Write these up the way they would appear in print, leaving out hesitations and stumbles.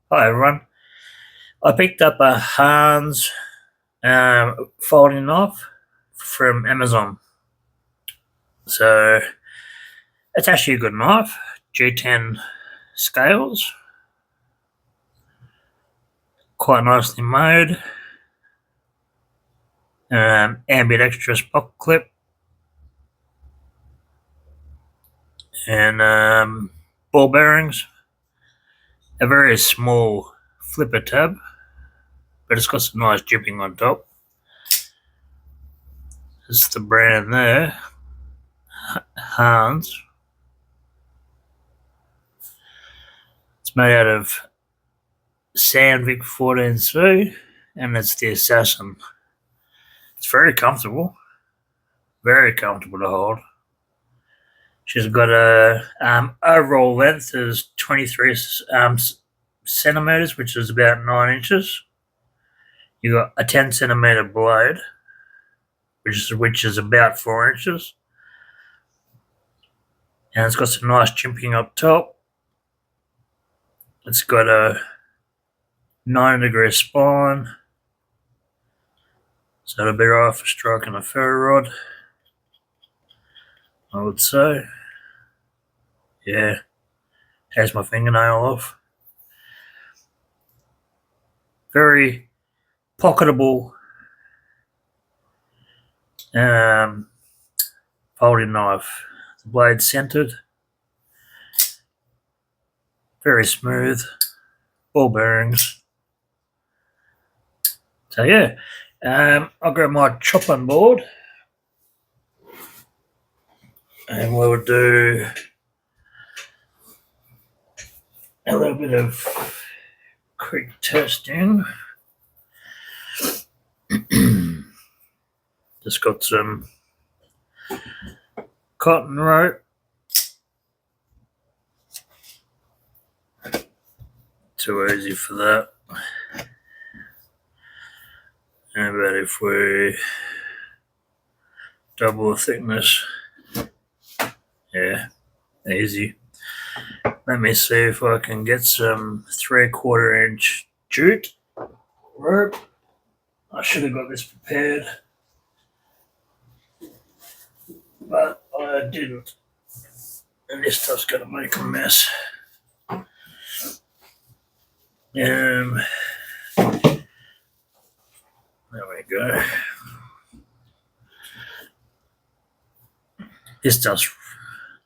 Hi everyone. I picked up a Harnds folding knife from Amazon. So it's actually a good knife. G10 scales, quite nicely made. Ambidextrous pocket clip and ball bearings. A very small flipper tab, but it's got some nice jipping on top. It's the brand there, Harnds. It's made out of Sandvik 14C, and it's the Assassin. It's very comfortable to hold. She's got a overall length is 23 centimeters, which is about 9 inches. You got a 10 centimeter blade, which is about 4 inches, and it's got some nice jimping up top. It's got a 90-degree spine, so it'll be right for striking a ferro rod, I would say. Yeah, has my fingernail off. Very pocketable folding knife. The blade centered, very smooth, ball bearings. So yeah, I'll grab my chopping board and we'll do a little bit of quick testing. Just got some cotton rope. Too easy for that. How about if we double the thickness? Yeah, easy. Let me see if I can get some 3/4 inch jute rope. I should have got this prepared, but I didn't. And this stuff's going to make a mess. There we go. This stuff's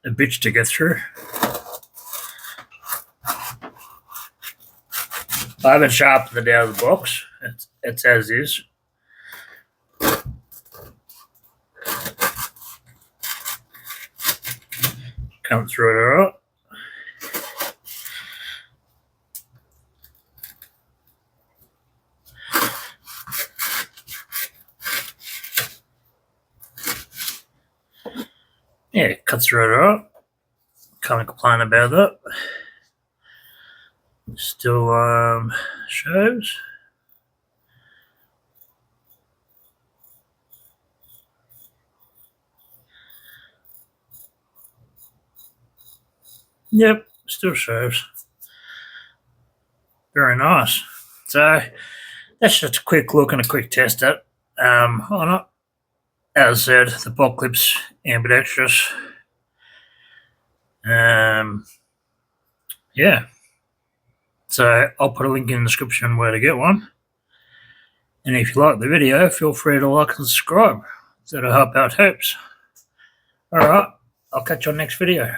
a bitch to get through. I haven't sharpened it out of the box. It's as is. Come through it all right. Yeah, cut through it all right. Can't complain about that. Still shows. Yep, still shows. Very nice. So that's just a quick look and a quick test at on it. As I said, the pocket clip's ambidextrous. Yeah. So I'll put a link in the description where to get one. And if you like the video, feel free to like and subscribe. That'll help out heaps. Alright, I'll catch you on next video.